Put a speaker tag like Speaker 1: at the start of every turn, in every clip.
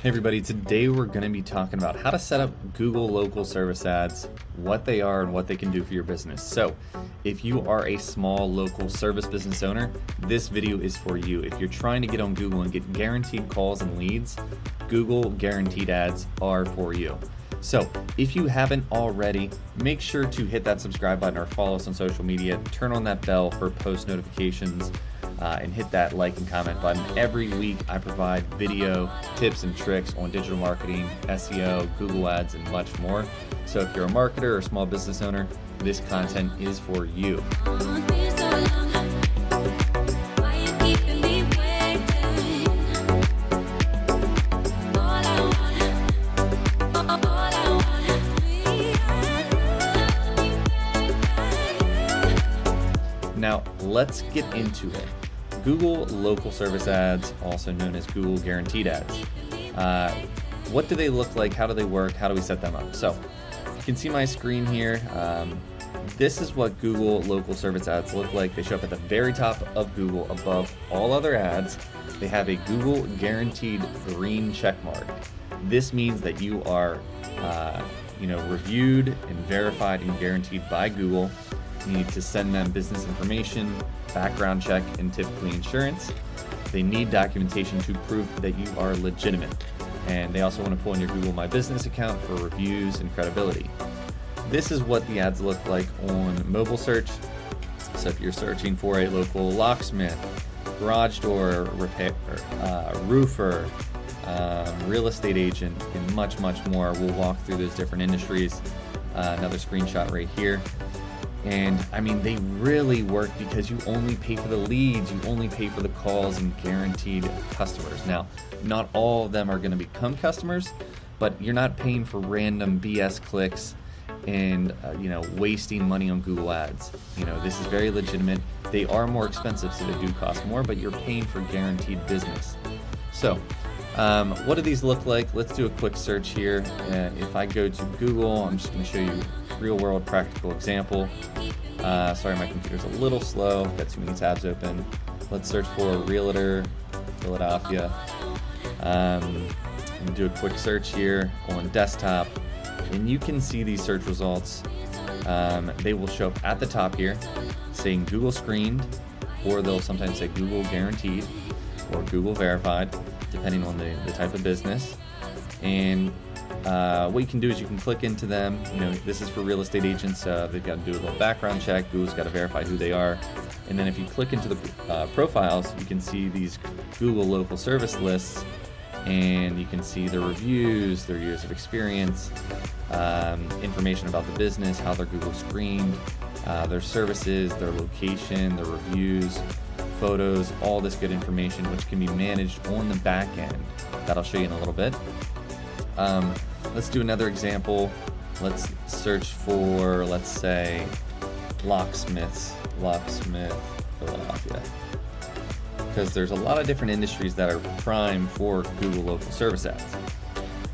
Speaker 1: Hey everybody, today we're going to be talking about how to set up Google local service ads, what they are and what they can do for your business. So if you are a small local service business owner, this video is for you. If you're trying to get on Google and get guaranteed calls and leads, Google guaranteed ads are for you. So if you haven't already, make sure to hit that subscribe button or follow us on social media, turn on that bell for post notifications, and hit that like and comment button. Every week I provide video tips and tricks on digital marketing, SEO, Google Ads, and much more. So if you're a marketer or small business owner, this content is for you. Now let's get into it. Google local service ads, also known as Google guaranteed ads. What do they look like? How do they work? How do we set them up? So you can see my screen here. This is what Google local service ads look like. They show up at the very top of Google above all other ads. They have a Google guaranteed green check mark. This means that you are reviewed and verified and guaranteed by Google. You need to send them business information, background check, and typically insurance. They need documentation to prove that you are legitimate. And they also want to pull in your Google My Business account for reviews and credibility. This is what the ads look like on mobile search. So if you're searching for a local locksmith, garage door repair, roofer, real estate agent, and much more, we'll walk through those different industries. Another screenshot right here. And I mean, they really work because you only pay for the leads, you only pay for the calls and guaranteed customers. Now, not all of them are going to become customers, but you're not paying for random BS clicks and wasting money on Google Ads. This is very legitimate. They are more expensive, so they do cost more, but you're paying for guaranteed business. So what do these look like? Let's do a quick search here. If I go to Google, I'm just going to show you real world practical example. Sorry, my computer's a little slow. Got too many tabs open. Let's search for realtor, Philadelphia. And do a quick search here on desktop, and you can see these search results. They will show up at the top here saying Google screened, or they'll sometimes say Google guaranteed or Google verified, depending on the type of business. And what you can do is you can click into them. This is for real estate agents. They've got to do a little background check. Google's got to verify who they are. And then if you click into the profiles, you can see these Google local service lists, and you can see their reviews, their years of experience, information about the business, how they're Google screened, their services, their location, their reviews, photos, all this good information, which can be managed on the back end. That I'll show you in a little bit. Let's do another example. Let's search for, let's say, locksmith, Philadelphia. Because there's a lot of different industries that are prime for Google local service ads.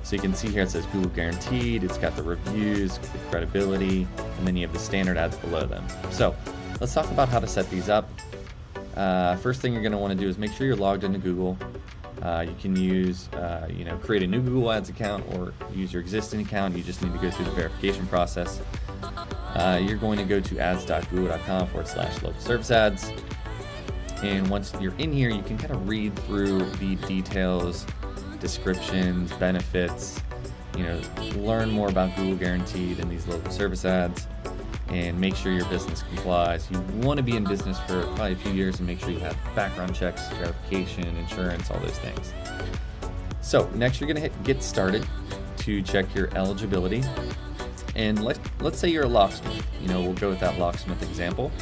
Speaker 1: So you can see here it says Google guaranteed, it's got the reviews, the credibility, and then you have the standard ads below them. So let's talk about how to set these up. First thing you're going to want to do is make sure you're logged into Google. You can use, create a new Google Ads account or use your existing account. You just need to go through the verification process. You're going to go to ads.google.com/local service ads. And once you're in here, you can kind of read through the details, descriptions, benefits, learn more about Google guaranteed and these local service ads, and make sure your business complies. You want to be in business for probably a few years and make sure you have background checks, verification, insurance, all those things. So next you're going to hit get started to check your eligibility. And let's say you're a locksmith. We'll go with that locksmith example.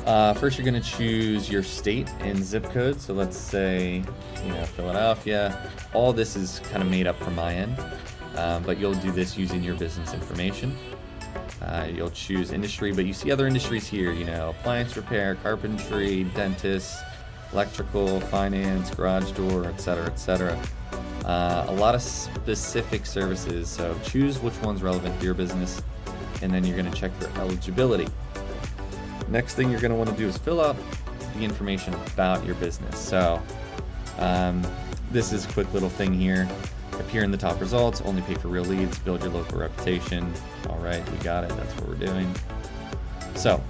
Speaker 1: First, you're going to choose your state and zip code. So let's say, Philadelphia. All this is kind of made up from my end, but you'll do this using your business information. You'll choose industry, but you see other industries here, appliance repair, carpentry, dentist, electrical, finance, garage door, etc. A lot of specific services. So choose which one's relevant to your business, and then you're going to check your eligibility. Next thing you're going to want to do is fill out the information about your business. So this is a quick little thing here. Appear in the top results, only pay for real leads, build your local reputation. All right, we got it. That's what we're doing. So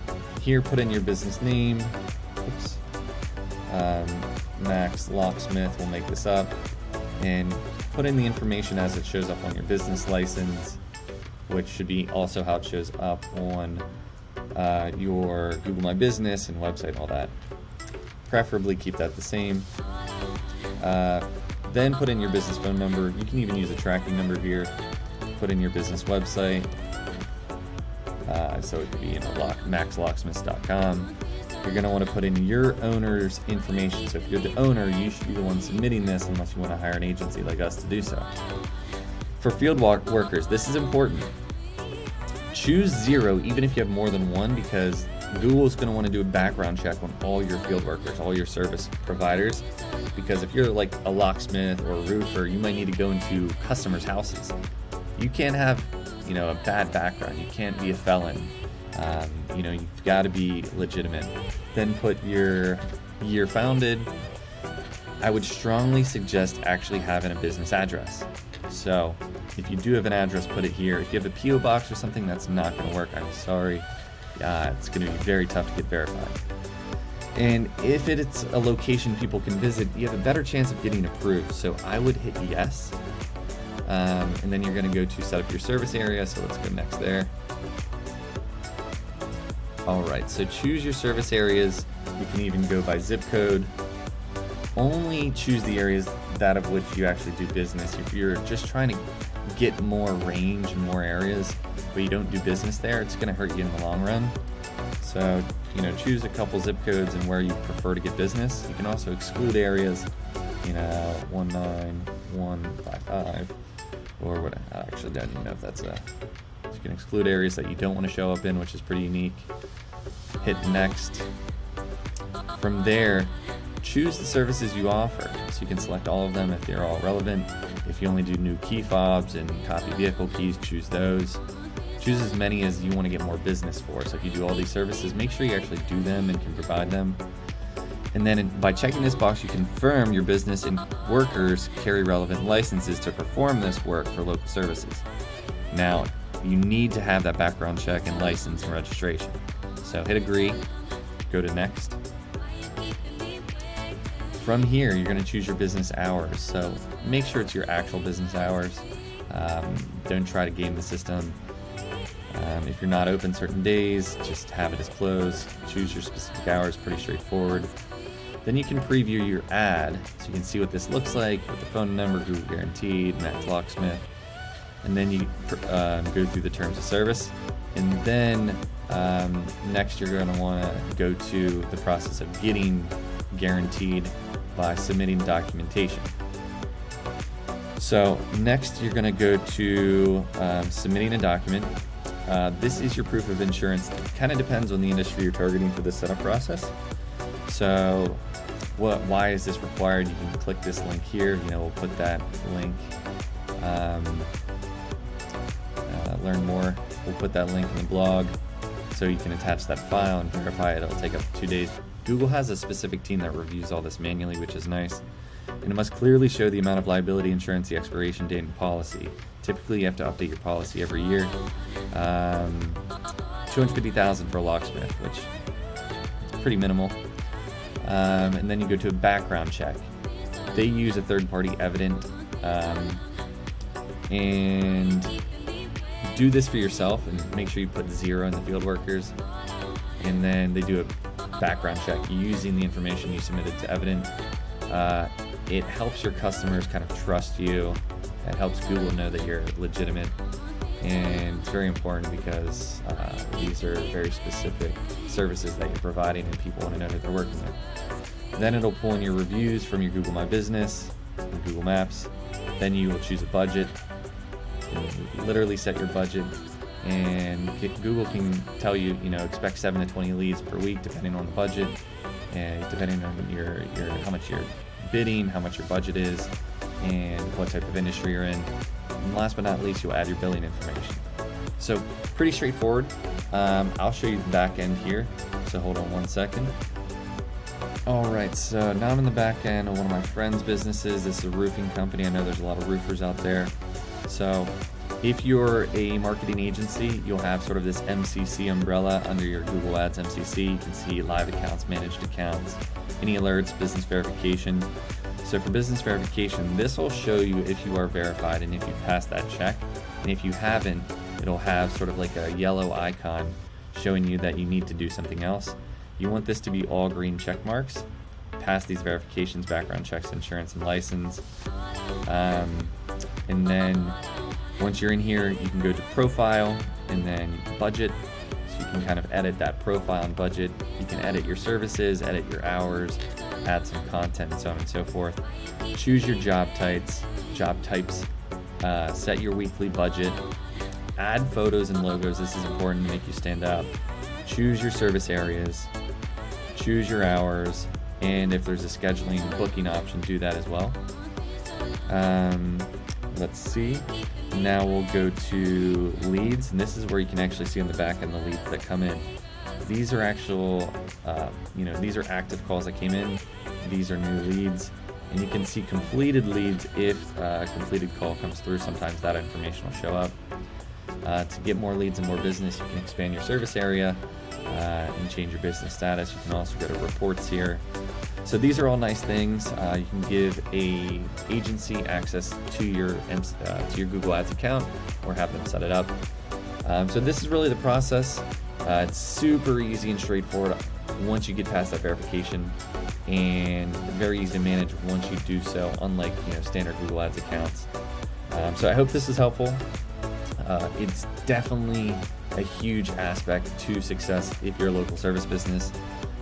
Speaker 1: here, put in your business name. Oops. Max Locksmith, we'll make this up. And put in the information as it shows up on your business license, which should be also how it shows up on your Google My Business and website, all that. Preferably keep that the same. Then put in your business phone number. You can even use a tracking number here. Put in your business website. So it could be maxlocksmiths.com. You're going to want to put in your owner's information. So if you're the owner, you should be the one submitting this unless you want to hire an agency like us to do so. For field workers, this is important. Choose 0 even if you have more than one, because Google is going to want to do a background check on all your field workers, all your service providers, because if you're like a locksmith or a roofer, you might need to go into customers' houses. You can't have, a bad background. You can't be a felon. You've got to be legitimate. Then put your year founded. I would strongly suggest actually having a business address. So if you do have an address, put it here. If you have a P.O. box or something, that's not going to work. I'm sorry. It's going to be very tough to get verified. And if it's a location people can visit, you have a better chance of getting approved. So I would hit yes. And then you're going to go to set up your service area. So let's go next there. All right, so choose your service areas. You can even go by zip code. Only choose the areas that of which you actually do business. If you're just trying to get more range and more areas, but you don't do business there, it's going to hurt you in the long run. So, choose a couple zip codes and where you prefer to get business. You can also exclude areas, 19155, or what? I actually don't even know if that's a. You can exclude areas that you don't want to show up in, which is pretty unique. Hit next. From there, choose the services you offer. So you can select all of them if they're all relevant. If you only do new key fobs and copy vehicle keys, choose those. Choose as many as you want to get more business for. So if you do all these services, make sure you actually do them and can provide them. And then by checking this box, you confirm your business and workers carry relevant licenses to perform this work for local services. Now, you need to have that background check and license and registration. So hit agree, go to next. From here, you're going to choose your business hours. So make sure it's your actual business hours. Don't try to game the system. If you're not open certain days, just have it as closed. Choose your specific hours, pretty straightforward. Then you can preview your ad so you can see what this looks like with the phone number, Google Guaranteed, Max Locksmith. And then you go through the terms of service. And then next you're going to want to go to the process of getting guaranteed by submitting documentation. So next you're going to go to submitting a document. This is your proof of insurance. It kind of depends on the industry you're targeting for the setup process. So why is this required? You can click this link here. We'll put that link. Learn more. We'll put that link in the blog so you can attach that file and verify it. It'll take up to 2 days. Google has a specific team that reviews all this manually, which is nice. And it must clearly show the amount of liability insurance, the expiration date, and policy. Typically, you have to update your policy every year. $250,000 for a locksmith, which is pretty minimal. And then you go to a background check. They use a third-party evident, and do this for yourself and make sure you put 0 in the field workers. And then they do a background check using the information you submitted to Evident. It helps your customers kind of trust you. It helps Google know that you're legitimate. And it's very important because these are very specific services that you're providing and people want to know that they're working with. Then it'll pull in your reviews from your Google My Business and Google Maps. Then you will choose a budget. You literally set your budget, and Google can tell you, expect 7 to 20 leads per week, depending on the budget, and depending on your how much you're bidding, how much your budget is, and what type of industry you're in. And last but not least, you'll add your billing information. So pretty straightforward. I'll show you the back end here. So hold on one second. All right, so now I'm in the back end of one of my friend's businesses. This is a roofing company. I know there's a lot of roofers out there. So if you're a marketing agency, you'll have sort of this MCC umbrella under your Google Ads MCC. You can see live accounts, managed accounts, any alerts, business verification. So for business verification, this will show you if you are verified and if you passed that check. And if you haven't, it'll have sort of like a yellow icon showing you that you need to do something else. You want this to be all green check marks. Pass these verifications, background checks, insurance, and license. And then once you're in here, you can go to profile and then budget. So you can kind of edit that profile and budget. You can edit your services, edit your hours, add some content, and so on and so forth. Choose your job types, set your weekly budget, add photos and logos. This is important to make you stand out. Choose your service areas, choose your hours, and if there's a scheduling booking option, do that as well. Let's see. Now we'll go to leads, and this is where you can actually see on the back end the leads that come in. These are actual, these are active calls that came in. These are new leads, and you can see completed leads if a completed call comes through. Sometimes that information will show up. To get more leads and more business, you can expand your service area and change your business status. You can also go to reports here. So these are all nice things. You can give a agency access to your Google Ads account or have them set it up. So this is really the process. It's super easy and straightforward once you get past that verification, and very easy to manage once you do so, unlike standard Google Ads accounts. So I hope this is helpful. It's definitely a huge aspect to success if you're a local service business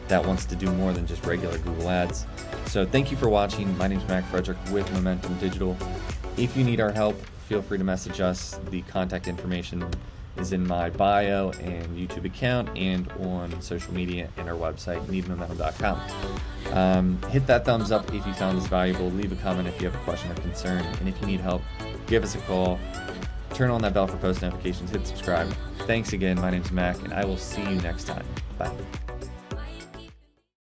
Speaker 1: that wants to do more than just regular Google Ads. So thank you for watching. My name is Mac Frederick with Momentum Digital. If you need our help, feel free to message us. The contact information is in my bio and YouTube account and on social media and our website, needmomentum.com. Hit that thumbs up if you found this valuable. Leave a comment if you have a question or concern. And if you need help, give us a call. Turn on that bell for post notifications. Hit subscribe. Thanks again. My name's Mac, and I will see you next time. Bye.